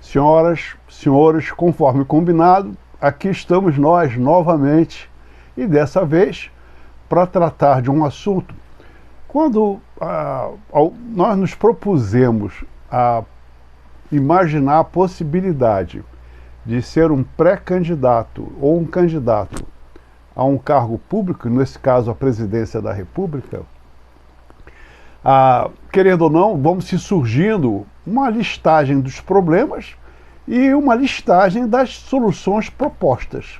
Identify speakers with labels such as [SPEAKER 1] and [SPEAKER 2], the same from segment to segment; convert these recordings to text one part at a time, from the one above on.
[SPEAKER 1] Senhoras, senhores, conforme combinado, aqui estamos nós novamente e dessa vez para tratar de um assunto. Quando nós nos propusemos a imaginar a possibilidade de ser um pré-candidato ou um candidato a um cargo público, nesse caso a presidência da República, querendo ou não, vamos se surgindo uma listagem dos problemas e uma listagem das soluções propostas.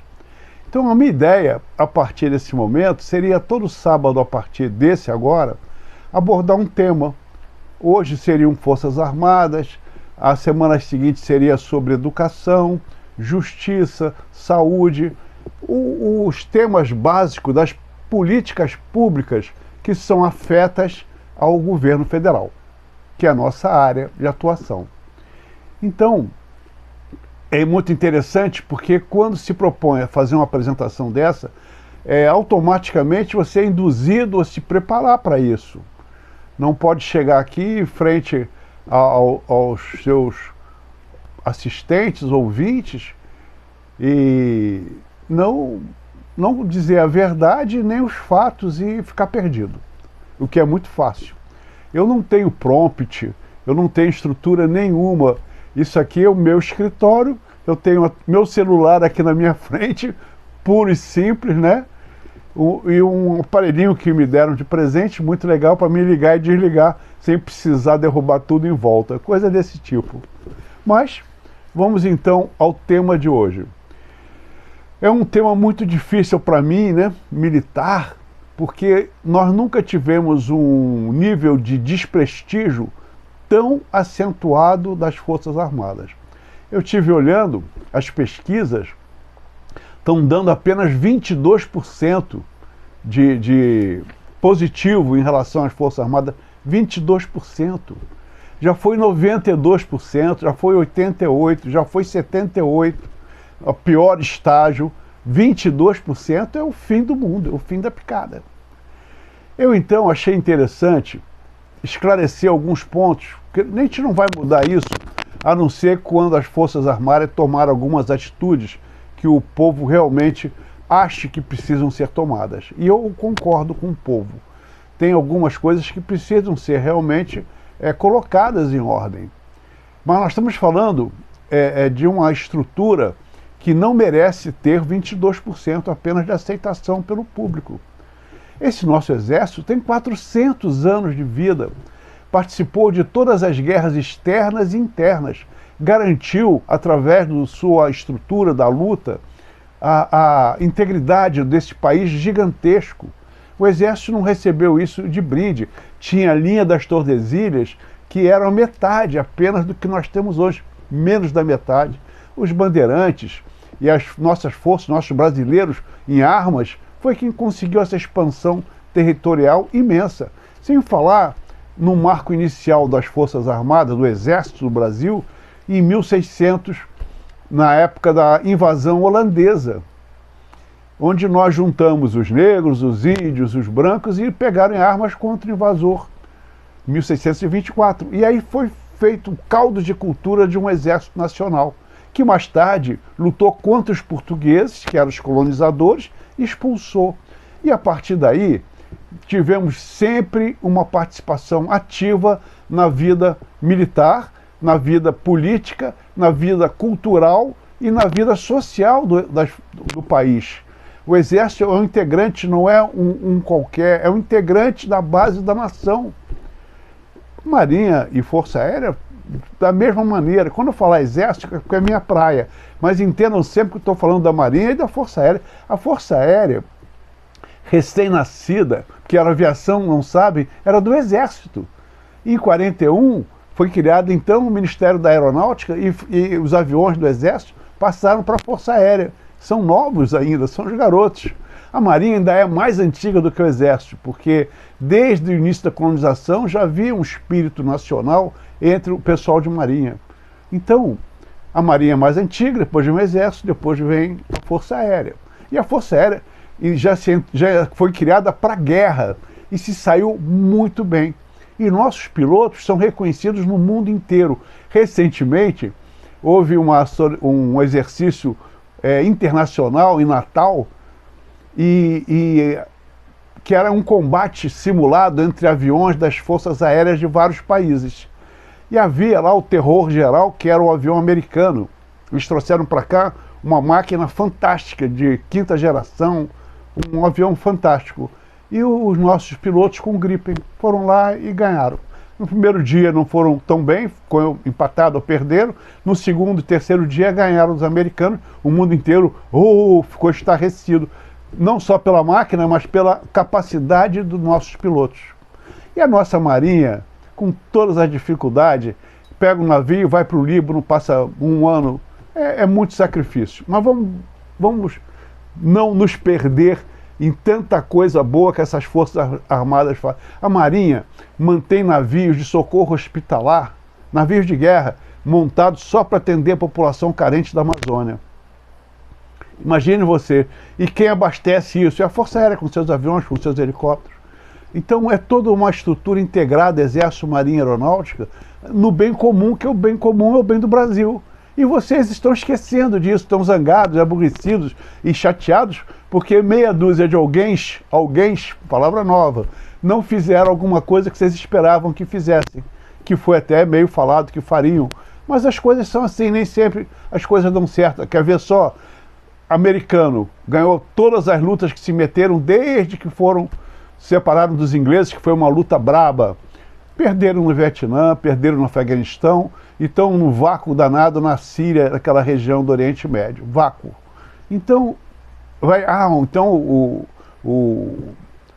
[SPEAKER 1] Então a minha ideia, a partir desse momento, seria todo sábado, a partir desse agora, abordar um tema. Hoje seriam Forças Armadas, a semana seguinte seria sobre educação, justiça, saúde, os temas básicos das políticas públicas que são afetas ao governo federal, que é a nossa área de atuação. Então, é muito interessante porque quando se propõe a fazer uma apresentação dessa, automaticamente você é induzido a se preparar para isso. Não pode chegar aqui frente aos seus assistentes, ouvintes, e não dizer a verdade nem os fatos e ficar perdido, o que é muito fácil. Eu não tenho prompt, eu não tenho estrutura nenhuma. Isso aqui é o meu escritório, eu tenho meu celular aqui na minha frente, puro e simples, né? E um aparelhinho que me deram de presente, muito legal, para me ligar e desligar, sem precisar derrubar tudo em volta, coisa desse tipo. Mas, vamos então ao tema de hoje. É um tema muito difícil para mim, né, militar, porque nós nunca tivemos um nível de desprestígio tão acentuado das Forças Armadas. Eu estive olhando, as pesquisas estão dando apenas 22% de positivo em relação às Forças Armadas, 22%. Já foi 92%, já foi 88%, já foi 78%, o pior estágio, 22% é o fim do mundo, é o fim da picada. Eu então achei interessante esclarecer alguns pontos, que a gente não vai mudar isso, a não ser quando as Forças Armadas tomarem algumas atitudes que o povo realmente ache que precisam ser tomadas. E eu concordo com o povo. Tem algumas coisas que precisam ser realmente colocadas em ordem. Mas nós estamos falando de uma estrutura que não merece ter 22% apenas de aceitação pelo público. Esse nosso exército tem 400 anos de vida, participou de todas as guerras externas e internas, garantiu, através da sua estrutura da luta, a integridade desse país gigantesco. O exército não recebeu isso de brinde. Tinha a linha das Tordesilhas, que era a metade apenas do que nós temos hoje, menos da metade. Os bandeirantes e as nossas forças, nossos brasileiros em armas, foi quem conseguiu essa expansão territorial imensa. Sem falar no marco inicial das Forças Armadas, do Exército do Brasil, em 1600, na época da invasão holandesa, onde nós juntamos os negros, os índios, os brancos e pegaram armas contra o invasor, 1624. E aí foi feito o caldo de cultura de um exército nacional, que mais tarde lutou contra os portugueses, que eram os colonizadores, e expulsou. E a partir daí, tivemos sempre uma participação ativa na vida militar, na vida política, na vida cultural e na vida social do país. O Exército é um integrante, não é um qualquer, é um integrante da base da nação. Marinha e Força Aérea, da mesma maneira. Quando eu falar Exército, é minha praia, mas entendam sempre que estou falando da Marinha e da Força Aérea. A Força Aérea, recém-nascida, que era aviação, não sabem, era do Exército. Em 41, foi criado então o Ministério da Aeronáutica e os aviões do Exército passaram para a Força Aérea. São novos ainda, são os garotos. A Marinha ainda é mais antiga do que o Exército, porque desde o início da colonização já havia um espírito nacional entre o pessoal de Marinha. Então, a Marinha é mais antiga, depois vem o Exército, depois vem a Força Aérea. E a Força Aérea já foi criada para a guerra e se saiu muito bem. E nossos pilotos são reconhecidos no mundo inteiro. Recentemente, houve um exercício internacional em Natal, que era um combate simulado entre aviões das forças aéreas de vários países. E havia lá o terror geral, que era o avião americano. Eles trouxeram para cá uma máquina fantástica, de quinta geração, um avião fantástico. E os nossos pilotos com gripe foram lá e ganharam. No primeiro dia não foram tão bem, ficou empatado ou perderam. No segundo e terceiro dia ganharam os americanos. O mundo inteiro ficou estarrecido. Não só pela máquina, mas pela capacidade dos nossos pilotos. E a nossa marinha, com todas as dificuldades, pega um navio, vai para o Líbano, passa um ano. É muito sacrifício. Mas vamos não nos perder em tanta coisa boa que essas forças armadas fazem. A Marinha mantém navios de socorro hospitalar, navios de guerra, montados só para atender a população carente da Amazônia. Imagine você. E quem abastece isso? É a Força Aérea, com seus aviões, com seus helicópteros. Então é toda uma estrutura integrada, Exército, Marinha, Aeronáutica, no bem comum, que o bem comum é o bem do Brasil. E vocês estão esquecendo disso, estão zangados, aborrecidos e chateados, porque meia dúzia de alguém, palavra nova, não fizeram alguma coisa que vocês esperavam que fizessem, que foi até meio falado que fariam. Mas as coisas são assim, nem sempre as coisas dão certo. Quer ver só? Americano ganhou todas as lutas que se meteram desde que foram separados dos ingleses, que foi uma luta braba. Perderam no Vietnã, perderam no Afeganistão, e estão no vácuo danado na Síria, naquela região do Oriente Médio. Vácuo. Então, o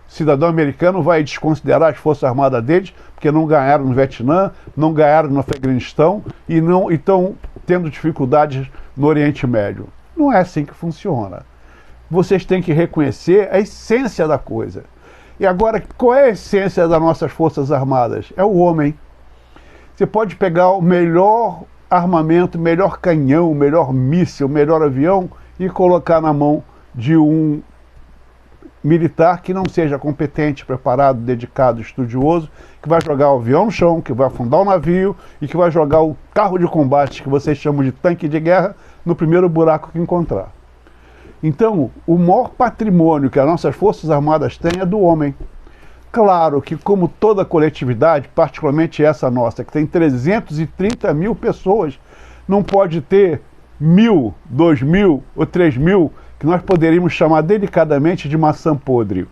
[SPEAKER 1] cidadão americano vai desconsiderar as forças armadas deles, porque não ganharam no Vietnã, não ganharam no Afeganistão, e estão tendo dificuldades no Oriente Médio. Não é assim que funciona. Vocês têm que reconhecer a essência da coisa. E agora, qual é a essência das nossas Forças Armadas? É o homem. Você pode pegar o melhor armamento, o melhor canhão, o melhor míssil, o melhor avião e colocar na mão de um militar que não seja competente, preparado, dedicado, estudioso, que vai jogar o avião no chão, que vai afundar o navio e que vai jogar o carro de combate, que vocês chamam de tanque de guerra, no primeiro buraco que encontrar. Então, o maior patrimônio que as nossas Forças Armadas têm é do homem. Claro que, como toda coletividade, particularmente essa nossa, que tem 330 mil pessoas, não pode ter 1.000, 2.000 ou 3.000, que nós poderíamos chamar delicadamente de maçã podre.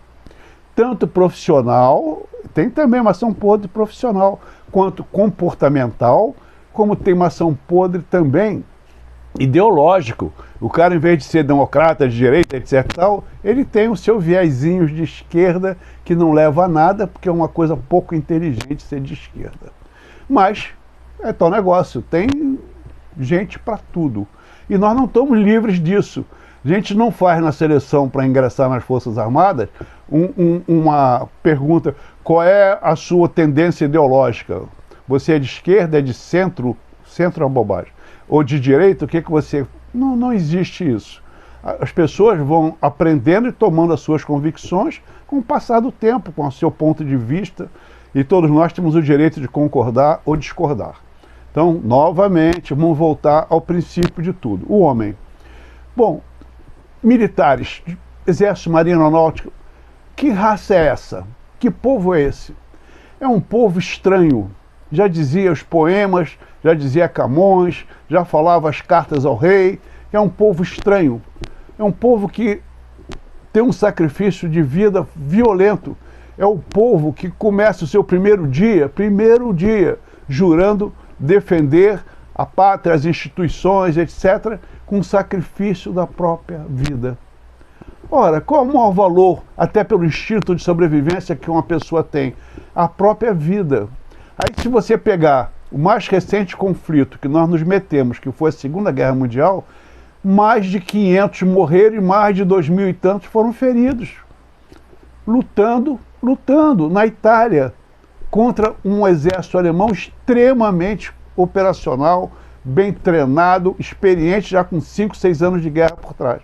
[SPEAKER 1] Tanto profissional, tem também maçã podre profissional, quanto comportamental, como tem maçã podre também ideológico. O cara, em vez de ser democrata, de direita, etc. tal, ele tem o seu viezinho de esquerda que não leva a nada, porque é uma coisa pouco inteligente ser de esquerda. Mas é tal negócio, tem gente para tudo. E nós não estamos livres disso. A gente não faz na seleção para ingressar nas Forças Armadas uma pergunta: qual é a sua tendência ideológica? Você é de esquerda, é de centro? Centro é uma bobagem. Ou de direita, o que você... Não existe isso. As pessoas vão aprendendo e tomando as suas convicções com o passar do tempo, com o seu ponto de vista, e todos nós temos o direito de concordar ou discordar. Então, novamente, vamos voltar ao princípio de tudo, o homem. Bom, militares, Exército, Marinha, Aeronáutica, que raça é essa? Que povo é esse? É um povo estranho. Já dizia os poemas, já dizia Camões, já falava as cartas ao rei. É um povo estranho. É um povo que tem um sacrifício de vida violento. É o povo que começa o seu primeiro dia, jurando defender a pátria, as instituições, etc., com o sacrifício da própria vida. Ora, qual é o maior valor, até pelo instinto de sobrevivência que uma pessoa tem? A própria vida. Aí, se você pegar o mais recente conflito que nós nos metemos, que foi a Segunda Guerra Mundial, mais de 500 morreram e mais de 2.000 e tantos foram feridos. Lutando na Itália, contra um exército alemão extremamente operacional, bem treinado, experiente, já com 5, 6 anos de guerra por trás.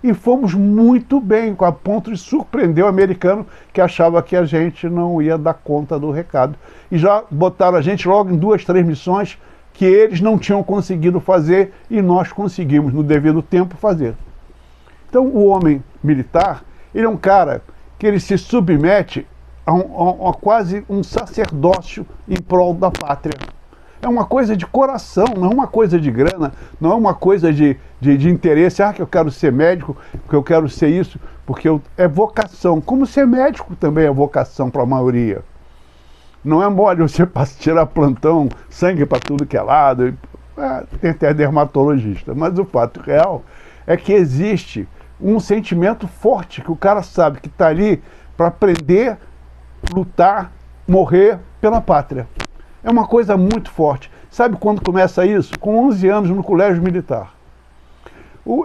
[SPEAKER 1] E fomos muito bem, a ponto de surpreender o americano, que achava que a gente não ia dar conta do recado. E já botaram a gente logo em 2, 3 missões que eles não tinham conseguido fazer e nós conseguimos, no devido tempo, fazer. Então, o homem militar, ele é um cara que ele se submete a quase um sacerdócio em prol da pátria. É uma coisa de coração, não é uma coisa de grana, não é uma coisa de interesse, que eu quero ser médico, que eu quero ser isso, porque é vocação. Como ser médico também é vocação para a maioria. Não é mole você tirar plantão, sangue para tudo que é lado, tem até dermatologista, mas o fato real é que existe um sentimento forte, que o cara sabe que está ali para aprender, lutar, morrer pela pátria. É uma coisa muito forte. Sabe quando começa isso? Com 11 anos no colégio militar.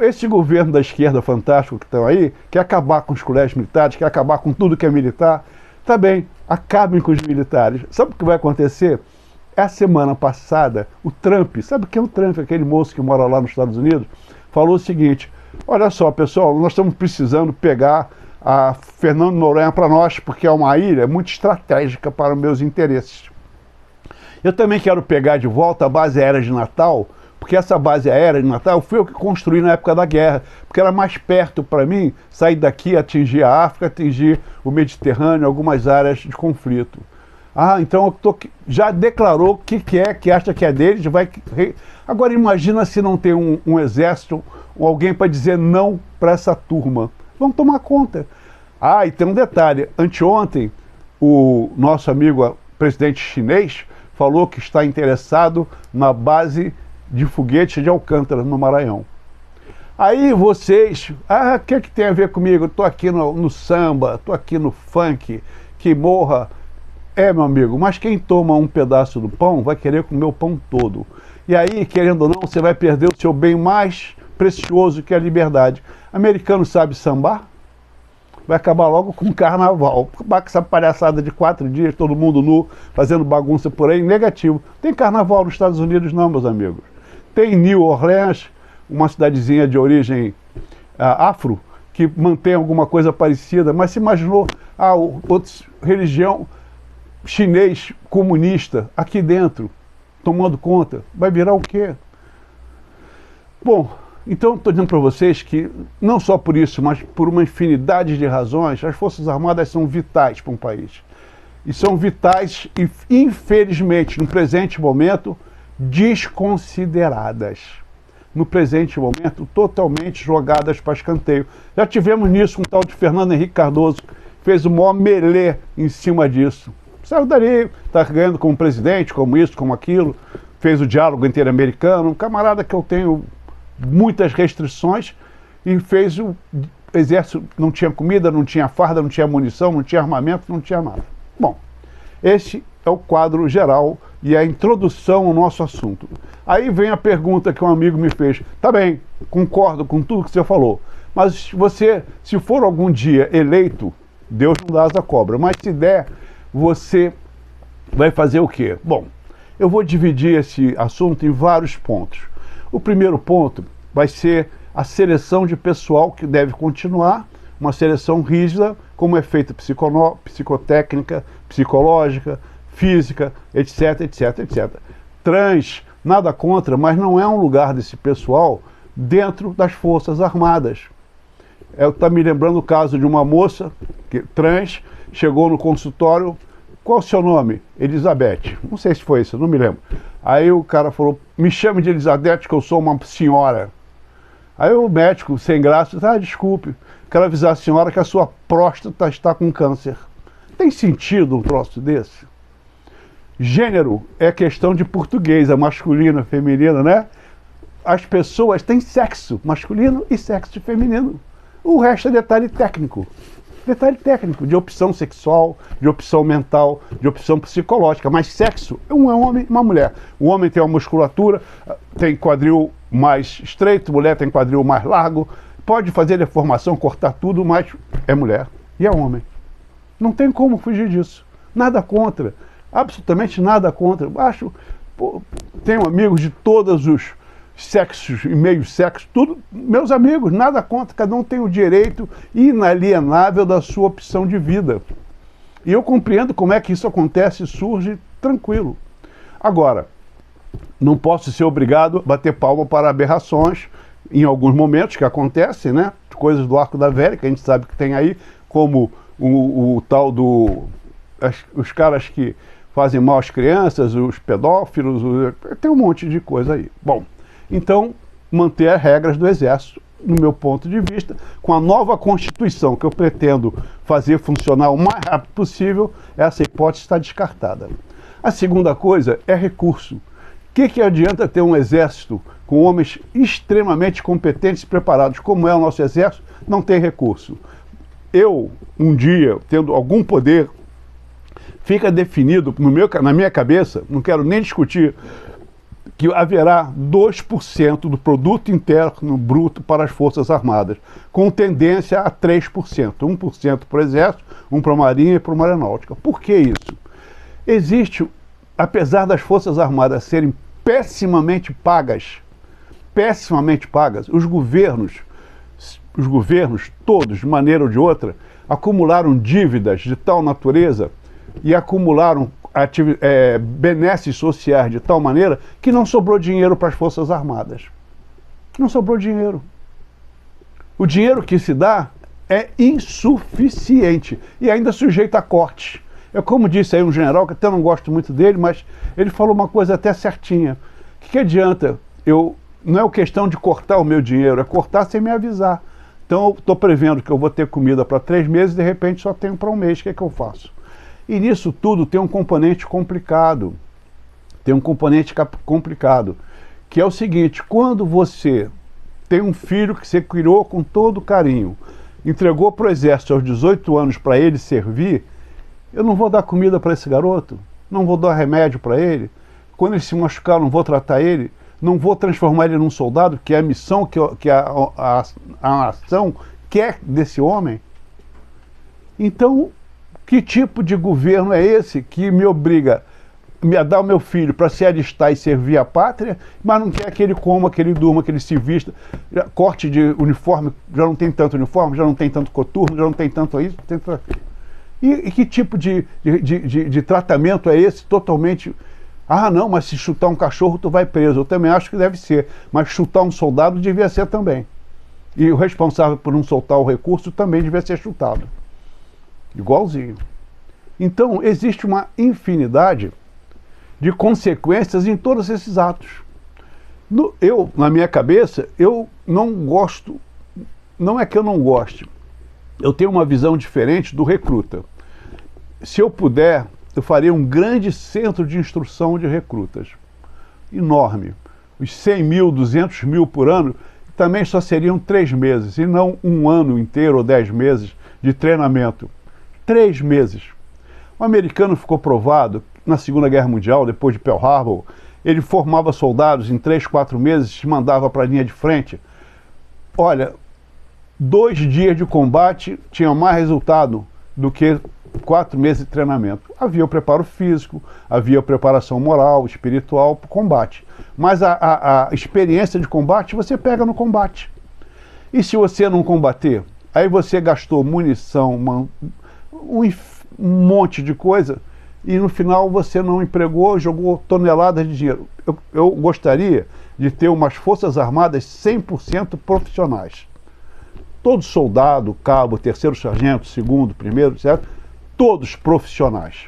[SPEAKER 1] Esse governo da esquerda fantástico que estão aí, quer acabar com os colégios militares, quer acabar com tudo que é militar. Tá bem, acabem com os militares. Sabe o que vai acontecer? A semana passada, o Trump, sabe quem é o Trump, aquele moço que mora lá nos Estados Unidos, falou o seguinte: olha só, pessoal, nós estamos precisando pegar a Fernando de Noronha para nós, porque é uma ilha muito estratégica para os meus interesses. Eu também quero pegar de volta a base aérea de Natal, porque essa base aérea de Natal foi eu que construí na época da guerra, porque era mais perto para mim sair daqui, atingir a África, atingir o Mediterrâneo, algumas áreas de conflito. Então já declarou o que é, que acha que é dele, vai... Agora imagina se não tem um exército, ou alguém para dizer não para essa turma. Vamos tomar conta. E tem um detalhe, anteontem o nosso amigo presidente chinês falou que está interessado na base de foguetes de Alcântara, no Maranhão. Aí vocês, o que tem a ver comigo? Estou aqui no samba, estou aqui no funk, que morra. Meu amigo, mas quem toma um pedaço do pão vai querer comer o pão todo. E aí, querendo ou não, você vai perder o seu bem mais precioso, que é a liberdade. Americano sabe sambar? Vai acabar logo com o carnaval. Acabar com essa palhaçada de 4 dias, todo mundo nu, fazendo bagunça por aí, negativo. Tem carnaval nos Estados Unidos não, meus amigos. Tem New Orleans, uma cidadezinha de origem afro, que mantém alguma coisa parecida, mas se imaginou, outra religião chinês comunista aqui dentro, tomando conta, vai virar o quê? Bom, então estou dizendo para vocês que, não só por isso, mas por uma infinidade de razões, as Forças Armadas são vitais para um país. E são vitais e, infelizmente, no presente momento, desconsideradas. No presente momento, totalmente jogadas para escanteio. Já tivemos nisso um tal de Fernando Henrique Cardoso, que fez o maior melê em cima disso. Saiu dali, está ganhando como presidente, como isso, como aquilo, fez o diálogo interamericano, um camarada que eu tenho muitas restrições, e fez o exército, não tinha comida, não tinha farda, não tinha munição, não tinha armamento, não tinha nada. Bom, esse é o quadro geral e a introdução ao nosso assunto. Aí vem a pergunta que um amigo me fez. Tá bem, concordo com tudo que você falou, mas você, se for algum dia eleito, Deus não dá asa à cobra, mas se der, você vai fazer o quê? Bom, eu vou dividir esse assunto em vários pontos. O primeiro ponto vai ser a seleção de pessoal, que deve continuar, uma seleção rígida, como é feita psicotécnica, psicológica, física, etc, etc, etc. Trans, nada contra, mas não é um lugar desse pessoal dentro das Forças Armadas. Está me lembrando o caso de uma moça trans, chegou no consultório. Qual o seu nome? Elizabeth. Não sei se foi isso, não me lembro. Aí o cara falou, me chame de Elizabeth, que eu sou uma senhora. Aí o médico, sem graça, disse, desculpe, quero avisar a senhora que a sua próstata está com câncer. Tem sentido um troço desse? Gênero é questão de português, é masculino, é feminino, né? As pessoas têm sexo masculino e sexo feminino. O resto é detalhe técnico. Detalhe técnico, de opção sexual, de opção mental, de opção psicológica, mas sexo, um é um homem e uma mulher. O homem tem uma musculatura, tem quadril mais estreito, mulher tem quadril mais largo, pode fazer deformação, cortar tudo, mas é mulher e é homem. Não tem como fugir disso. Nada contra, absolutamente nada contra. Tenho amigos de todos os sexos e meio sexo, tudo, meus amigos, nada contra, cada um tem o direito inalienável da sua opção de vida. E eu compreendo como é que isso acontece e surge tranquilo. Agora, não posso ser obrigado a bater palma para aberrações, em alguns momentos que acontecem, né? Coisas do arco da velha, que a gente sabe que tem aí, como o tal do... os caras que fazem mal às crianças, os pedófilos, tem um monte de coisa aí. Bom, então, manter as regras do Exército, no meu ponto de vista, com a nova Constituição que eu pretendo fazer funcionar o mais rápido possível, essa hipótese está descartada. A segunda coisa é recurso. O que adianta ter um exército com homens extremamente competentes e preparados, como é o nosso exército, não tem recurso? Eu, um dia, tendo algum poder, fica definido na minha cabeça, não quero nem discutir, que haverá 2% do produto interno bruto para as Forças Armadas, com tendência a 3%, 1% para o Exército, 1% para a Marinha e para a Aeronáutica. Por que isso? Existe, apesar das Forças Armadas serem pessimamente pagas, os governos todos, de maneira ou de outra, acumularam dívidas de tal natureza e acumularam benesses sociais de tal maneira que não sobrou dinheiro para as Forças Armadas. Não sobrou dinheiro. O dinheiro que se dá é insuficiente e ainda sujeito a cortes. É como disse aí um general, que até não gosto muito dele, mas ele falou uma coisa até certinha. O que adianta? Não é questão de cortar o meu dinheiro, é cortar sem me avisar. Então eu estou prevendo que eu vou ter comida para 3 meses e de repente só tenho para um mês. O que é que eu faço? E nisso tudo tem um componente complicado. Tem um componente complicado, que é o seguinte: quando você tem um filho que você criou com todo carinho, entregou para o Exército aos 18 anos para ele servir, eu não vou dar comida para esse garoto, não vou dar remédio para ele, quando ele se machucar eu não vou tratar ele, não vou transformar ele num soldado, que é a missão que a nação quer desse homem. Então, que tipo de governo é esse que me obriga a dar o meu filho para se alistar e servir a pátria, mas não quer que ele coma, que ele durma, que ele se vista, corte de uniforme, já não tem tanto uniforme, já não tem tanto coturno, já não tem tanto isso, tanto aquilo. E que tipo de tratamento é esse totalmente... Ah, não, mas se chutar um cachorro tu vai preso. Eu também acho que deve ser, mas chutar um soldado devia ser também. E o responsável por não soltar o recurso também devia ser chutado. Igualzinho. Então, existe uma infinidade de consequências em todos esses atos. Na minha cabeça, eu não gosto, não é que eu não goste, eu tenho uma visão diferente do recruta. Se eu puder, eu faria um grande centro de instrução de recrutas. Enorme. Os 100 mil, 200 mil por ano, também só seriam 3 meses, e não um ano inteiro ou 10 meses de treinamento. 3 meses. O americano ficou provado, na Segunda Guerra Mundial, depois de Pearl Harbor, ele formava soldados em 3, 4 meses e mandava para a linha de frente. Olha, 2 dias de combate tinha mais resultado do que 4 meses de treinamento. Havia o preparo físico, havia a preparação moral, espiritual para o combate. Mas a experiência de combate você pega no combate. E se você não combater, aí você gastou munição, um monte de coisa, e no final você não empregou, jogou toneladas de dinheiro. Eu gostaria de ter umas Forças Armadas 100% profissionais. Todo soldado, cabo, terceiro sargento, segundo, primeiro, certo? Todos profissionais.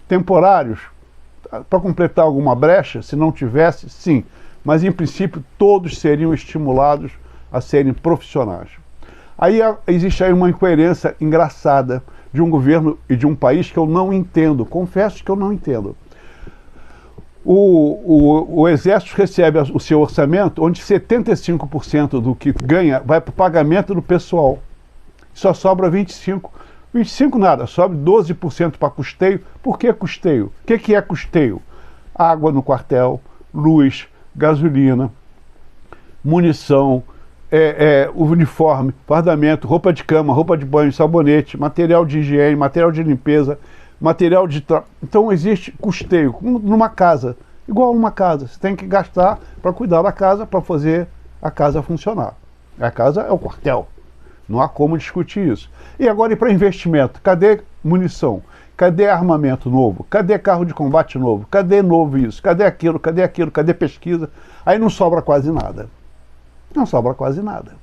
[SPEAKER 1] Temporários, para completar alguma brecha, se não tivesse, sim. Mas, em princípio, todos seriam estimulados a serem profissionais. Aí existe aí uma incoerência engraçada de um governo e de um país que eu não entendo. Confesso que eu não entendo. O Exército recebe o seu orçamento, onde 75% do que ganha vai para o pagamento do pessoal. Só sobra 25%. 25% nada, sobe 12% para custeio. Por que custeio? O que é custeio? Água no quartel, luz, gasolina, munição, uniforme, fardamento, roupa de cama, roupa de banho, sabonete, material de higiene, material de limpeza, material de... Então existe custeio, numa casa, igual numa casa. Você tem que gastar para cuidar da casa, para fazer a casa funcionar. A casa é o quartel. Não há como discutir isso. E agora, e para investimento? Cadê munição? Cadê armamento novo? Cadê carro de combate novo? Cadê novo isso? Cadê aquilo? Cadê aquilo? Cadê pesquisa? Aí não sobra quase nada. Não sobra quase nada.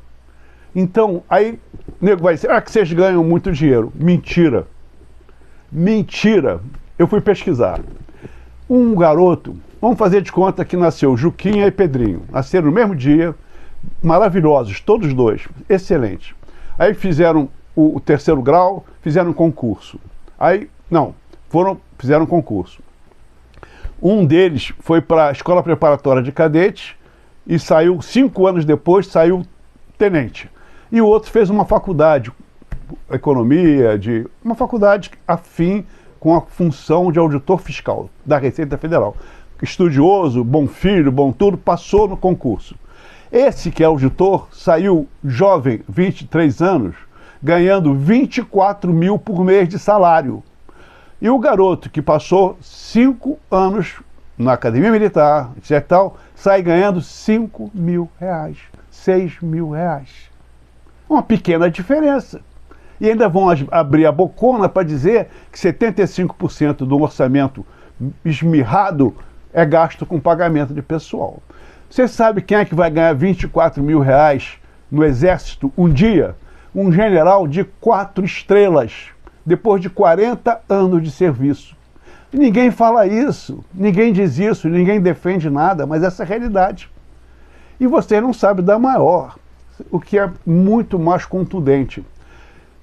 [SPEAKER 1] Então, aí o nego vai dizer, que vocês ganham muito dinheiro. Mentira. Mentira. Eu fui pesquisar. Um garoto, vamos fazer de conta que nasceu Juquinha e Pedrinho. Nasceram no mesmo dia, maravilhosos, todos dois, excelentes. Aí fizeram o terceiro grau, fizeram um concurso. Aí, não, fizeram um concurso. Um deles foi para a Escola Preparatória de Cadetes e saiu, 5 anos depois, saiu tenente. E o outro fez uma faculdade, economia, uma faculdade afim com a função de auditor fiscal da Receita Federal. Estudioso, bom filho, bom tudo, passou no concurso. Esse que é auditor saiu jovem, 23 anos, ganhando 24 mil por mês de salário. E o garoto que passou 5 anos na Academia Militar, etc. tal, sai ganhando 5 mil reais, 6 mil reais. Uma pequena diferença. E ainda vão abrir a bocona para dizer que 75% do orçamento esmirrado é gasto com pagamento de pessoal. Você sabe quem é que vai ganhar 24 mil reais no Exército um dia? Um general de 4 estrelas, depois de 40 anos de serviço. E ninguém fala isso, ninguém diz isso, ninguém defende nada, mas essa é a realidade. E você não sabe da maior, o que é muito mais contundente.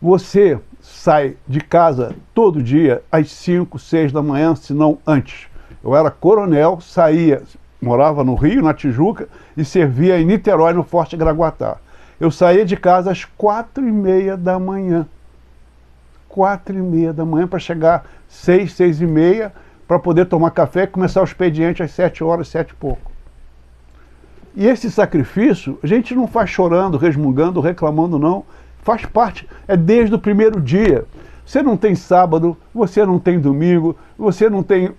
[SPEAKER 1] Você sai de casa todo dia às 5, 6 da manhã, se não antes. Eu era coronel, saía, morava no Rio, na Tijuca, e servia em Niterói, no Forte Graguatá. Eu saía de casa às 4h30 da manhã. 4h30 da manhã para chegar 6, 6h30, para poder tomar café e começar o expediente às 7 horas, 7 e pouco. E esse sacrifício, a gente não faz chorando, resmungando, reclamando, não. Faz parte, é desde o primeiro dia. Você não tem sábado, você não tem domingo, você não tem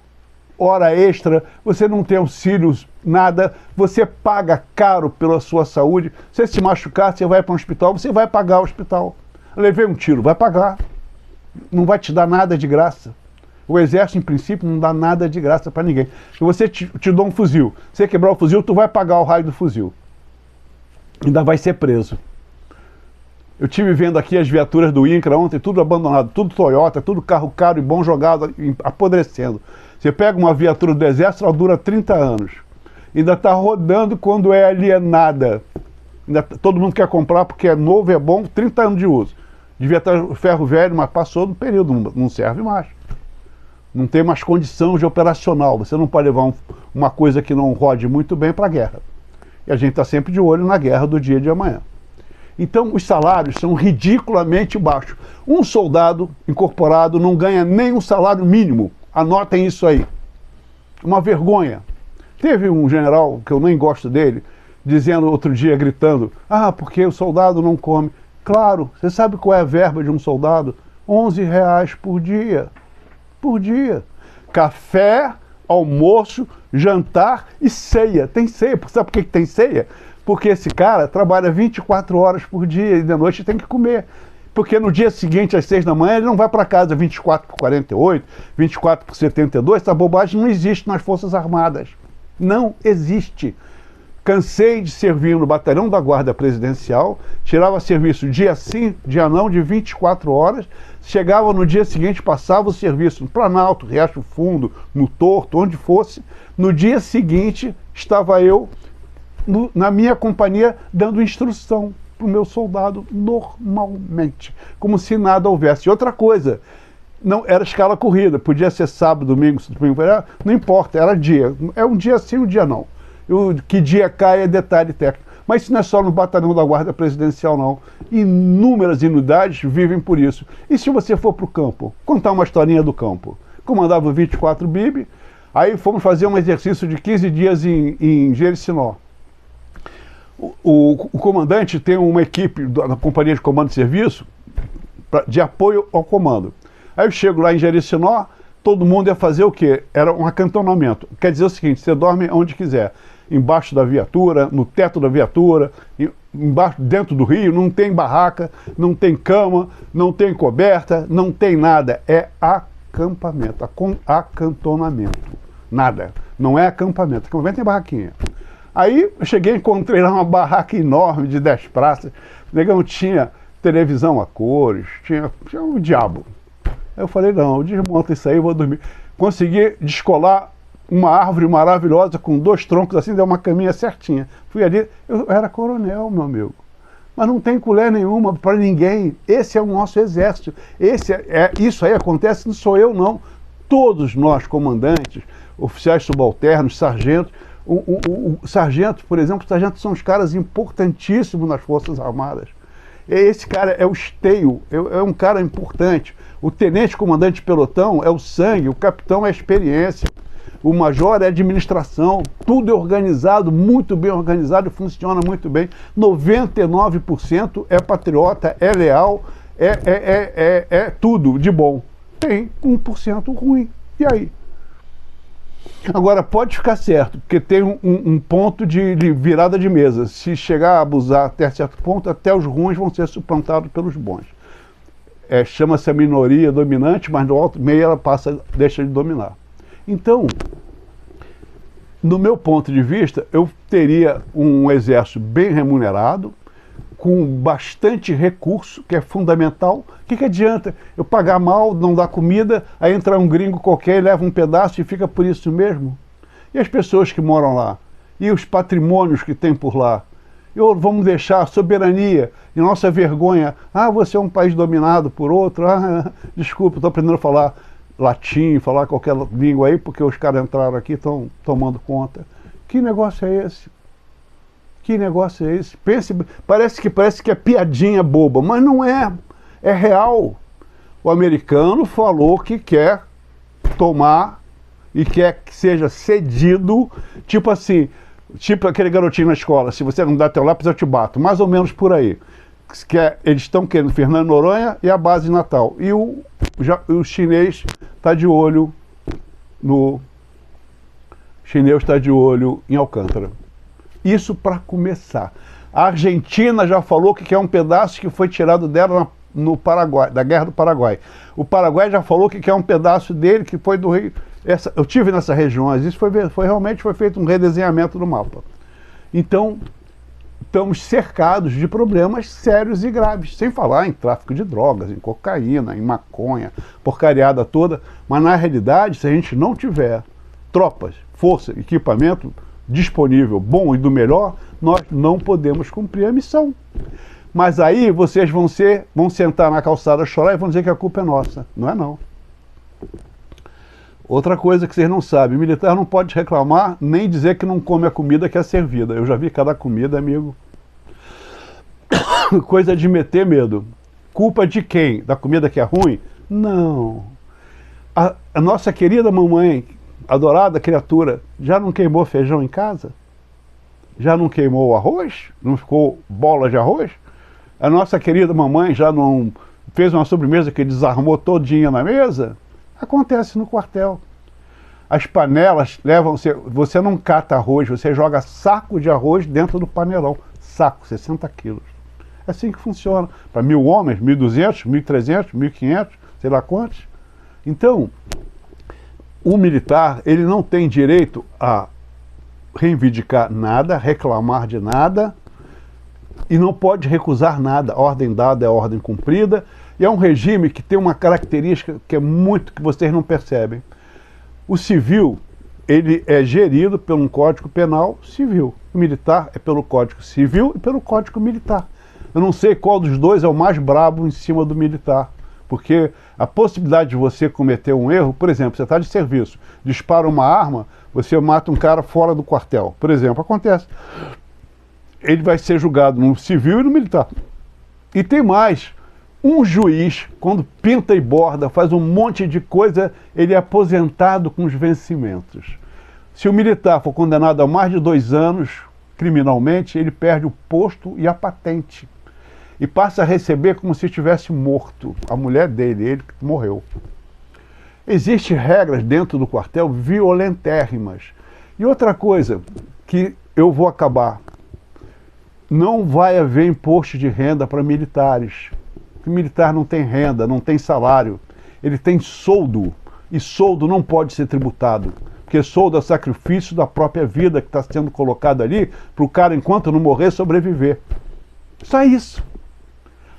[SPEAKER 1] hora extra, você não tem auxílios, nada, você paga caro pela sua saúde. Se se machucar, você vai para um hospital, você vai pagar o hospital. Levei um tiro, vai pagar. Não vai te dar nada de graça. O Exército, em princípio, não dá nada de graça para ninguém. Se você te dá um fuzil, você quebrar o fuzil, tu vai pagar o raio do fuzil. Ainda vai ser preso. Eu estive vendo aqui as viaturas do INCRA ontem, tudo abandonado, tudo Toyota, tudo carro caro e bom jogado, apodrecendo. Você pega uma viatura do Exército, ela dura 30 anos. Ainda está rodando quando é alienada. Todo mundo quer comprar porque é novo, é bom, 30 anos de uso. Devia estar ferro velho, mas passou do período, não serve mais. Não tem mais condição de operacional. Você não pode levar uma coisa que não rode muito bem para a guerra. E a gente está sempre de olho na guerra do dia de amanhã. Então, os salários são ridiculamente baixos. Um soldado incorporado não ganha nem um salário mínimo. Anotem isso aí. Uma vergonha. Teve um general, que eu nem gosto dele, dizendo outro dia, gritando, porque o soldado não come. Claro, você sabe qual é a verba de um soldado? R$11 por dia. Por dia. Café, almoço, jantar e ceia. Tem ceia. Sabe por que tem ceia? Porque esse cara trabalha 24 horas por dia e de noite tem que comer. Porque no dia seguinte, às 6 da manhã, ele não vai para casa 24 por 48, 24 por 72. Essa bobagem não existe nas Forças Armadas. Não existe. Cansei de servir no batalhão da Guarda Presidencial, tirava serviço dia sim, dia não, de 24 horas, chegava no dia seguinte, passava o serviço no Planalto, Riacho Fundo, no Torto, onde fosse. No dia seguinte, estava eu na minha companhia, dando instrução para o meu soldado normalmente, como se nada houvesse. E outra coisa, não era escala corrida, podia ser sábado, domingo, não importa, era dia. É um dia sim, um dia não. Que dia cai é detalhe técnico. Mas isso não é só no batalhão da Guarda Presidencial, não. Inúmeras unidades vivem por isso. E se você for para o campo, contar uma historinha do campo? Comandava o 24 BIB, aí fomos fazer um exercício de 15 dias em Jericinó. O comandante tem uma equipe da Companhia de Comando e Serviço de apoio ao comando. Aí eu chego lá em Jericinó, todo mundo ia fazer o quê? Era um acantonamento. Quer dizer o seguinte, você dorme onde quiser. Embaixo da viatura, no teto da viatura, embaixo, dentro do rio, não tem barraca, não tem cama, não tem coberta, não tem nada. É acampamento, acantonamento. Nada. Não é acampamento. Acampamento é barraquinha. Aí eu cheguei, encontrei lá uma barraca enorme de 10 praças. O negão tinha televisão a cores, tinha um diabo. Aí eu falei, não, eu desmonto isso aí, eu vou dormir. Consegui descolar uma árvore maravilhosa com 2 troncos assim, deu uma caminha certinha. Fui ali, eu era coronel, meu amigo. Mas não tem colher nenhuma para ninguém. Esse é o nosso exército. Isso aí acontece, não sou eu não. Todos nós, comandantes, oficiais subalternos, sargentos. O sargento, por exemplo, os sargentos são os caras importantíssimos nas Forças Armadas. Esse cara é o esteio, é um cara importante. O tenente comandante de pelotão é o sangue, o capitão é a experiência. O major é a administração, tudo é organizado, muito bem organizado, funciona muito bem. 99% é patriota, é leal, é tudo de bom. Tem 1% ruim. E aí? Agora, pode ficar certo, porque tem um ponto de virada de mesa. Se chegar a abusar até certo ponto, até os ruins vão ser suplantados pelos bons. Chama-se a minoria dominante, mas no alto meio ela deixa de dominar. Então, no meu ponto de vista, eu teria um exército bem remunerado, com bastante recurso, que é fundamental. O que adianta eu pagar mal, não dar comida, aí entrar um gringo qualquer e leva um pedaço e fica por isso mesmo? E as pessoas que moram lá? E os patrimônios que tem por lá? Vamos deixar a soberania e nossa vergonha. Ah, você é um país dominado por outro. Ah, desculpa, estou aprendendo a falar latim, falar qualquer língua aí, porque os caras entraram aqui e estão tomando conta. Que negócio é esse? Que negócio é esse? Parece que é piadinha boba, mas não é. É real. O americano falou que quer tomar e quer que seja cedido, tipo assim, tipo aquele garotinho na escola, se você não dá teu lápis eu te bato, mais ou menos por aí. Eles estão querendo Fernando Noronha e a base Natal. E o chinês está de olho em Alcântara. Isso para começar. A Argentina já falou que quer um pedaço que foi tirado dela no Paraguai, da Guerra do Paraguai. O Paraguai já falou que quer um pedaço dele que foi do Rio. Eu tive nessas regiões, isso realmente foi feito um redesenhamento do mapa. Então, estamos cercados de problemas sérios e graves, sem falar em tráfico de drogas, em cocaína, em maconha, porcariada toda. Mas na realidade, se a gente não tiver tropas, força, equipamento disponível, bom e do melhor, nós não podemos cumprir a missão. Mas aí vocês vão sentar na calçada, chorar e vão dizer que a culpa é nossa. Não é não. Outra coisa que vocês não sabem, o militar não pode reclamar nem dizer que não come a comida que é servida. Eu já vi cada comida, amigo. Coisa de meter medo. Culpa de quem? Da comida que é ruim? Não. A nossa querida mamãe, adorada criatura, já não queimou feijão em casa? Já não queimou o arroz? Não ficou bola de arroz? A nossa querida mamãe já não fez uma sobremesa que desarmou todinha na mesa? Acontece no quartel. As panelas levam... Você não cata arroz, você joga saco de arroz dentro do panelão. Saco, 60 quilos. É assim que funciona. Para 1.000 homens, 1.200, 1.300, 1.500, sei lá quantos. Então, o militar, ele não tem direito a reivindicar nada, reclamar de nada, e não pode recusar nada. A ordem dada é a ordem cumprida, e é um regime que tem uma característica que é muito que vocês não percebem. O civil, ele é gerido por um Código Penal civil. O militar é pelo Código Civil e pelo Código Militar. Eu não sei qual dos dois é o mais brabo em cima do militar, porque a possibilidade de você cometer um erro, por exemplo, você está de serviço, dispara uma arma, você mata um cara fora do quartel, por exemplo, acontece. Ele vai ser julgado no civil e no militar. E tem mais, um juiz, quando pinta e borda, faz um monte de coisa, ele é aposentado com os vencimentos. Se o militar for condenado a mais de 2 anos, criminalmente, ele perde o posto e a patente. E passa a receber como se estivesse morto. A mulher dele, ele que morreu. Existem regras dentro do quartel violentérrimas. E outra coisa que eu vou acabar. Não vai haver imposto de renda para militares. O militar não tem renda, não tem salário. ele tem soldo, e soldo não pode ser tributado, porque soldo é sacrifício da própria vida que está sendo colocado ali para o cara, enquanto não morrer, sobreviver. Só isso.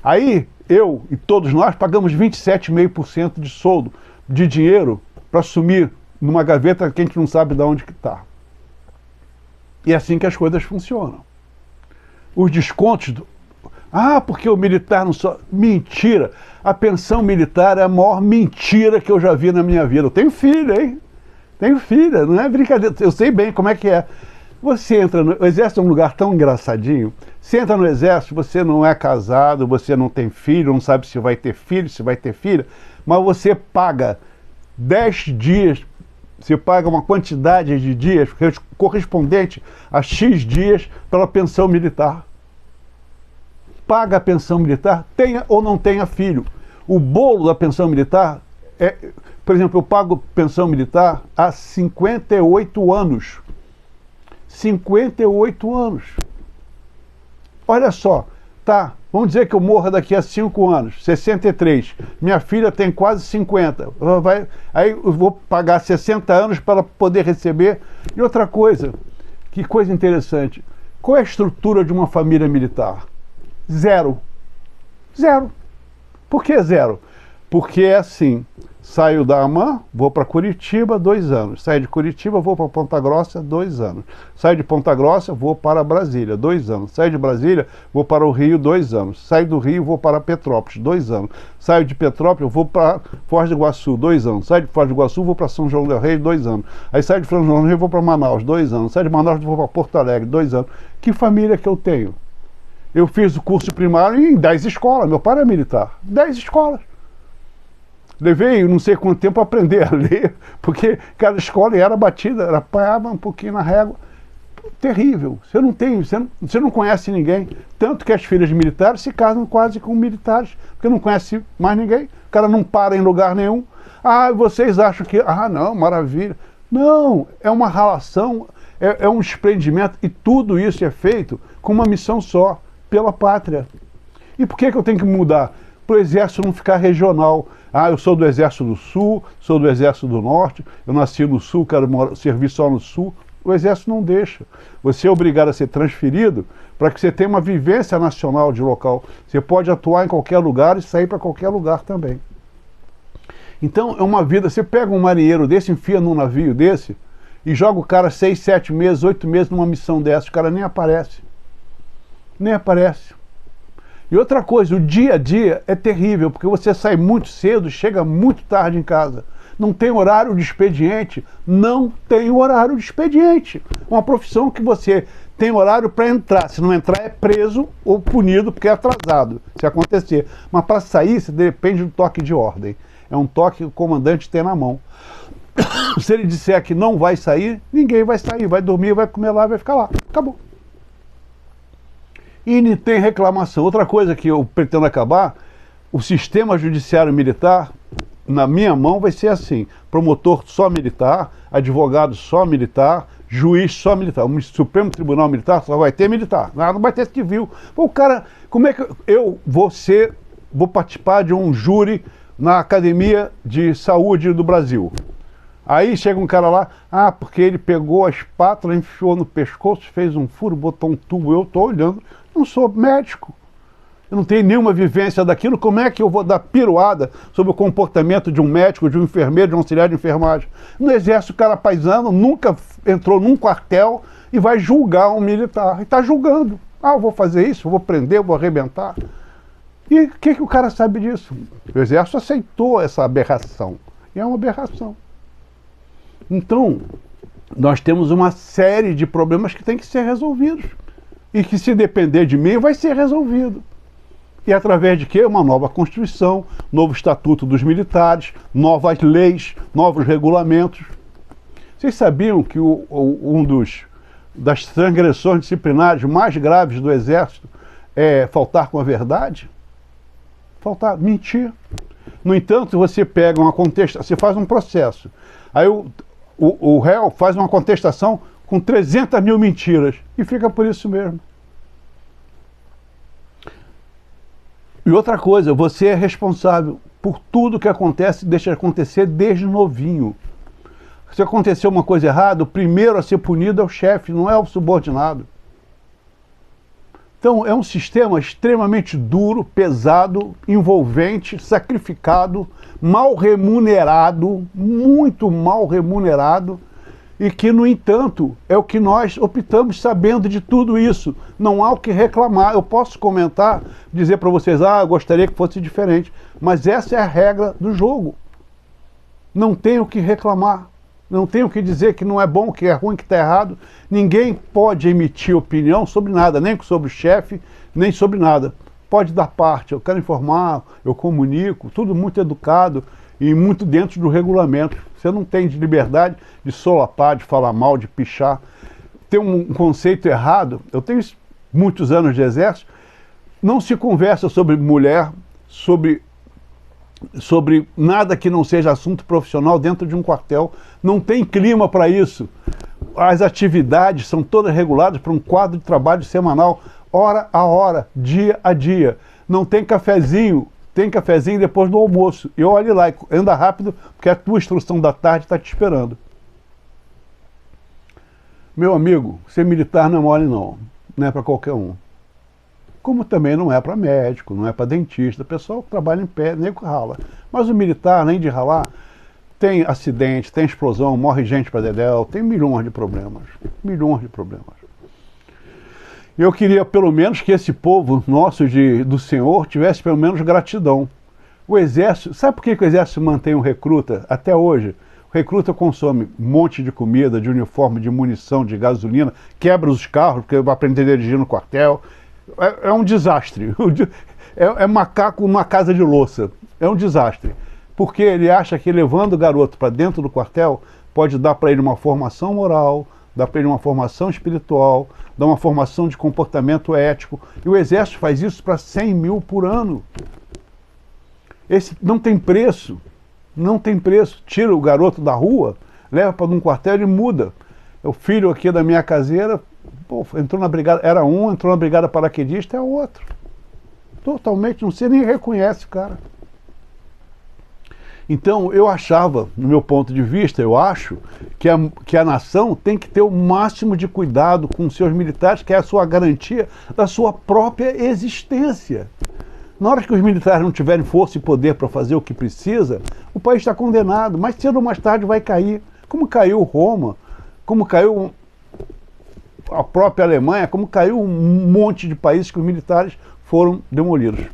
[SPEAKER 1] Aí, eu e todos nós pagamos 27,5% de soldo, de dinheiro, para sumir numa gaveta que a gente não sabe de onde que está. E é assim que as coisas funcionam. Os descontos... porque o militar não só... Mentira! A pensão militar é a maior mentira que eu já vi na minha vida. Eu tenho filha, hein? Tenho filha, não é brincadeira. Eu sei bem como é que é. Você entra no... O exército é um lugar tão engraçadinho. Você entra no exército, você não é casado, você não tem filho, não sabe se vai ter filho, se vai ter filha, mas você paga 10 dias, você paga uma quantidade de dias correspondente a X dias pela pensão militar. Paga a pensão militar, tenha ou não tenha filho. O bolo da pensão militar é... Por exemplo, eu pago pensão militar há 58 anos. 58 anos. Olha só, tá, vamos dizer que eu morra daqui a 5 anos, 63. Minha filha tem quase 50. Aí eu vou pagar 60 anos para ela poder receber. E outra coisa, que coisa interessante, qual é a estrutura de uma família militar? Zero. Zero. Por que zero? Porque é assim, saio da AMAN, vou para Curitiba, 2 anos. Saio de Curitiba, vou para Ponta Grossa, 2 anos. Saio de Ponta Grossa, vou para Brasília, 2 anos. Saio de Brasília, vou para o Rio, 2 anos. Saio do Rio, vou para Petrópolis, 2 anos. Saio de Petrópolis, vou para Foz do Iguaçu, 2 anos. Saio de Foz do Iguaçu, vou para São João del Rei, 2 anos. Aí saio de São João del Rei, vou para Manaus, 2 anos. Saio de Manaus, vou para Porto Alegre, 2 anos. Que família que eu tenho? Eu fiz o curso primário em 10 escolas. Meu pai era militar. 10 escolas. Levei não sei quanto tempo a aprender a ler, porque cada escola era batida, era apanhava um pouquinho na régua. Terrível. Você não conhece ninguém. Tanto que as filhas de militares se casam quase com militares, porque não conhece mais ninguém. O cara não para em lugar nenhum. Vocês acham que... não, maravilha. Não, é uma relação, é um desprendimento, e tudo isso é feito com uma missão só, pela pátria. E por que eu tenho que mudar? Para o exército não ficar regional. Eu sou do Exército do Sul, sou do Exército do Norte, eu nasci no Sul, quero servir só no Sul. O Exército não deixa. Você é obrigado a ser transferido para que você tenha uma vivência nacional de local. Você pode atuar em qualquer lugar e sair para qualquer lugar também. Então é uma vida, você pega um marinheiro desse, enfia num navio desse e joga o cara 6, 7 meses, 8 meses numa missão dessa, o cara nem aparece. Nem aparece. E outra coisa, o dia a dia é terrível, porque você sai muito cedo, chega muito tarde em casa. Não tem horário de expediente, não tem horário de expediente. Uma profissão que você tem horário para entrar, se não entrar é preso ou punido porque é atrasado, se acontecer. Mas para sair, você depende do toque de ordem. É um toque que o comandante tem na mão. Se ele disser que não vai sair, ninguém vai sair, vai dormir, vai comer lá, vai ficar lá. Acabou. E não tem reclamação. Outra coisa que eu pretendo acabar, o sistema judiciário militar, na minha mão vai ser assim, promotor só militar, advogado só militar, juiz só militar. O Supremo Tribunal Militar só vai ter militar, não vai ter civil. O cara, como é que eu vou participar de um júri na Academia de Saúde do Brasil? Aí chega um cara lá, porque ele pegou a espátula, enfiou no pescoço, fez um furo, botou um tubo, eu estou olhando, não sou médico, eu não tenho nenhuma vivência daquilo, como é que eu vou dar piruada sobre o comportamento de um médico, de um enfermeiro, de um auxiliar de enfermagem? No exército, o cara paisano nunca entrou num quartel e vai julgar um militar, e está julgando. Eu vou fazer isso, eu vou prender, eu vou arrebentar. E o que o cara sabe disso? O exército aceitou essa aberração, e é uma aberração. Então, nós temos uma série de problemas que tem que ser resolvidos. E que, se depender de mim, vai ser resolvido. E através de quê? Uma nova Constituição, novo Estatuto dos Militares, novas leis, novos regulamentos. Vocês sabiam que das transgressões disciplinares mais graves do Exército é faltar com a verdade? Mentir. No entanto, você pega uma contestação, você faz um processo. Aí o réu faz uma contestação com 300 mil mentiras e fica por isso mesmo. E outra coisa, você é responsável. por tudo que acontece, deixa acontecer desde novinho. Se acontecer uma coisa errada, o primeiro a ser punido é o chefe, não é o subordinado. Então é um sistema extremamente duro, pesado, envolvente, sacrificado, mal remunerado, muito mal remunerado, e que, no entanto, é o que nós optamos sabendo de tudo isso. Não há o que reclamar. Eu posso comentar, dizer para vocês, eu gostaria que fosse diferente, mas essa é a regra do jogo. Não tem o que reclamar. Não tem o que dizer que não é bom, que é ruim, que está errado. Ninguém pode emitir opinião sobre nada, nem sobre o chefe, nem sobre nada. Pode dar parte, eu quero informar, eu comunico, tudo muito educado e muito dentro do regulamento. Você não tem de liberdade de solapar, de falar mal, de pichar. Tem um conceito errado. Eu tenho muitos anos de exército. Não se conversa sobre mulher, sobre nada que não seja assunto profissional dentro de um quartel. Não tem clima para isso. As atividades são todas reguladas por um quadro de trabalho semanal, hora a hora, dia a dia. Não tem cafezinho. Tem cafezinho depois do almoço. E olhe lá, anda rápido, porque a tua instrução da tarde está te esperando. Meu amigo, ser militar não é mole não. Não é para qualquer um. Como também não é para médico, não é para dentista. O pessoal que trabalha em pé, nem que rala. Mas o militar, além de ralar, tem acidente, tem explosão, morre gente para dedéu, tem milhões de problemas. Milhões de problemas. Eu queria pelo menos que esse povo nosso do Senhor tivesse pelo menos gratidão. O exército, sabe por que o exército mantém um recruta até hoje? O recruta consome um monte de comida, de uniforme, de munição, de gasolina, quebra os carros, porque vai aprender a dirigir no quartel. É um desastre. É macaco numa casa de louça. É um desastre. Porque ele acha que levando o garoto para dentro do quartel pode dar para ele uma formação moral, dá para ele uma formação espiritual, dá uma formação de comportamento ético. E o exército faz isso para 100 mil por ano. Esse não tem preço. Não tem preço. Tira o garoto da rua, leva para um quartel e muda. O filho aqui da minha caseira, pô, entrou na brigada, era um, entrou na brigada paraquedista, é outro. Totalmente, não sei, nem reconhece o cara. Então, eu achava, no meu ponto de vista, eu acho que a nação tem que ter o máximo de cuidado com os seus militares, que é a sua garantia da sua própria existência. Na hora que os militares não tiverem força e poder para fazer o que precisa, o país está condenado, mas cedo ou mais tarde vai cair. Como caiu Roma, como caiu a própria Alemanha, como caiu um monte de países que os militares foram demolidos.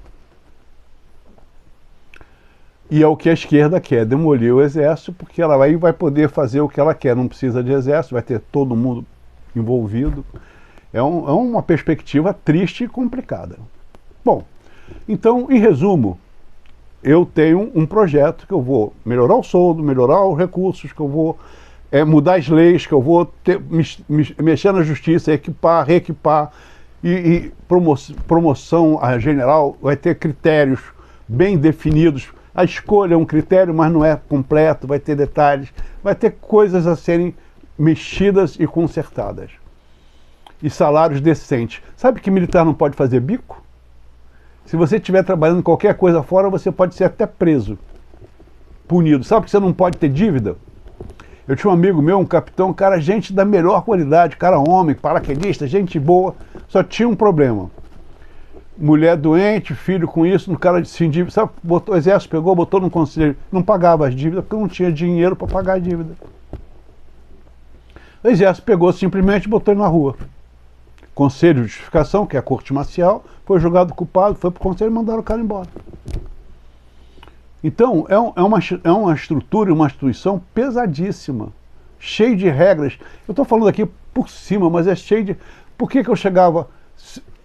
[SPEAKER 1] E é o que a esquerda quer, demolir o exército, porque ela aí vai poder fazer o que ela quer, não precisa de exército, vai ter todo mundo envolvido. É uma perspectiva triste e complicada. Bom, então, em resumo, eu tenho um projeto que eu vou melhorar o soldo, melhorar os recursos, que eu vou mudar as leis, que eu vou mexer na justiça, equipar, reequipar, e promoção a general vai ter critérios bem definidos. A escolha é um critério, mas não é completo, vai ter detalhes, vai ter coisas a serem mexidas e consertadas. E salários decentes. Sabe que militar não pode fazer bico? Se você estiver trabalhando qualquer coisa fora, você pode ser até preso, punido. Sabe que você não pode ter dívida? Eu tinha um amigo meu, um capitão, cara, gente da melhor qualidade, cara homem, paraquedista, gente boa, só tinha um problema. Mulher doente, filho com isso, no cara se endividou, sabe, o exército pegou, botou no conselho, não pagava as dívidas porque não tinha dinheiro para pagar a dívida. O exército pegou simplesmente e botou ele na rua. Conselho de justificação, que é a corte marcial, foi julgado culpado, foi para o conselho e mandaram o cara embora. Então, é uma estrutura, uma instituição pesadíssima, cheia de regras. Eu estou falando aqui por cima, mas é cheio de... Por que eu chegava...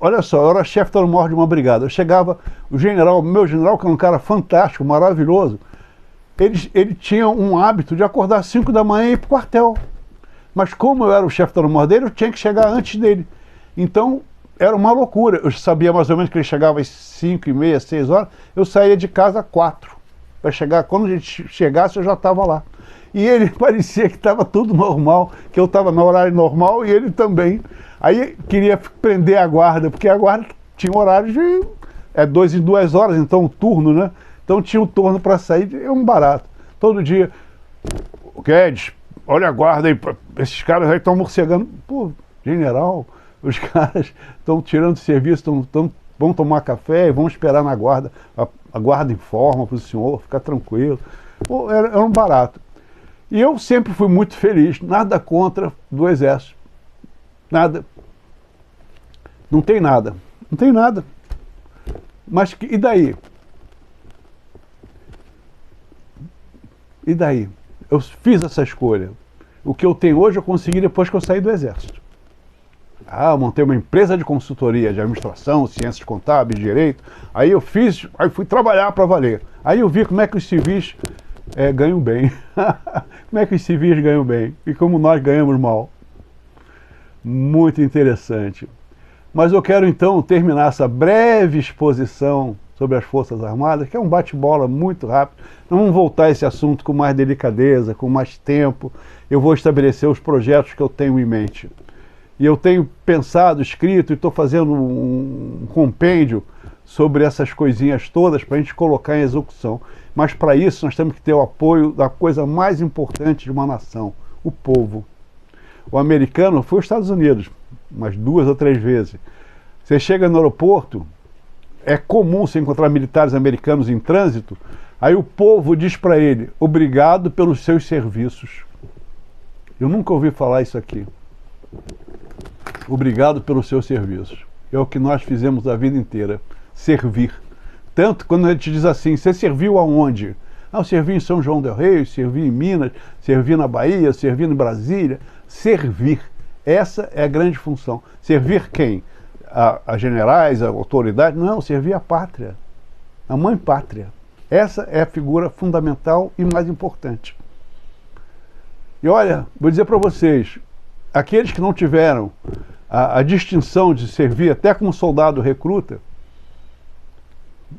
[SPEAKER 1] Olha só, eu era chefe da maior de uma brigada. Eu chegava, o general, meu general, que é um cara fantástico, maravilhoso, ele tinha um hábito de acordar às 5 da manhã e ir para o quartel. Mas como eu era o chefe da maior dele, eu tinha que chegar antes dele. Então, era uma loucura. Eu sabia mais ou menos que ele chegava às 5h30, 6 horas, eu saía de casa às 4. Para chegar, quando a gente chegasse, eu já estava lá. E ele parecia que estava tudo normal, que eu estava no horário normal e ele também. Aí queria prender a guarda, porque a guarda tinha horário de 2 em 2 horas, então o turno, né? Então tinha um turno para sair, é um barato. Todo dia, o Guedes, olha a guarda aí, esses caras aí estão morcegando. Pô, general, os caras estão tirando serviço, vão tomar café e vão esperar na guarda. A guarda informa para o senhor, ficar tranquilo. Pô, era um barato. E eu sempre fui muito feliz, nada contra do Exército. Nada. Não tem nada. Não tem nada. Mas e daí? E daí? Eu fiz essa escolha. O que eu tenho hoje eu consegui depois que eu saí do Exército. Eu montei uma empresa de consultoria, de administração, ciências contábeis, direito. Aí eu fiz, aí fui trabalhar para valer. Aí eu vi como é que os civis ganham bem. Como é que os civis ganham bem e como nós ganhamos mal. Muito interessante. Mas eu quero então terminar essa breve exposição sobre as Forças Armadas, que é um bate-bola muito rápido. Não vamos voltar a esse assunto com mais delicadeza, com mais tempo. Eu vou estabelecer os projetos que eu tenho em mente. E eu tenho pensado, escrito, e estou fazendo um compêndio sobre essas coisinhas todas para a gente colocar em execução. Mas para isso nós temos que ter o apoio da coisa mais importante de uma nação, o povo. O americano foi os Estados Unidos, umas 2 ou 3 vezes. Você chega no aeroporto, é comum você encontrar militares americanos em trânsito, aí o povo diz para ele, obrigado pelos seus serviços. Eu nunca ouvi falar isso aqui. Obrigado pelos seus serviços. É o que nós fizemos a vida inteira, servir. Tanto quando a gente diz assim, você serviu aonde? Eu servi em São João del Rei, servi em Minas, servi na Bahia, servi em Brasília. Servir. Essa é a grande função. Servir quem? A generais, a autoridade? Não, servir a pátria. A mãe pátria. Essa é a figura fundamental e mais importante. E olha, vou dizer para vocês, aqueles que não tiveram a distinção de servir até como soldado recruta,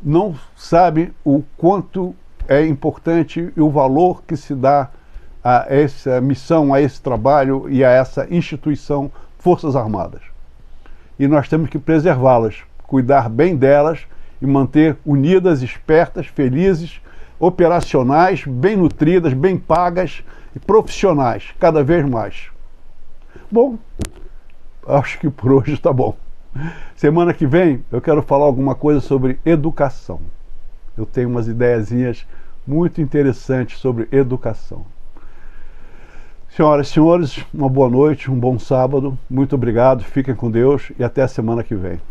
[SPEAKER 1] não sabem o quanto é importante e o valor que se dá a essa missão, a esse trabalho e a essa instituição Forças Armadas. E nós temos que preservá-las, cuidar bem delas e manter unidas, espertas, felizes, operacionais, bem nutridas, bem pagas e profissionais, cada vez mais. Bom, acho que por hoje está bom. Semana que vem eu quero falar alguma coisa sobre educação. Eu tenho umas ideiazinhas muito interessantes sobre educação. Senhoras e senhores, uma boa noite, um bom sábado, muito obrigado, fiquem com Deus e até a semana que vem.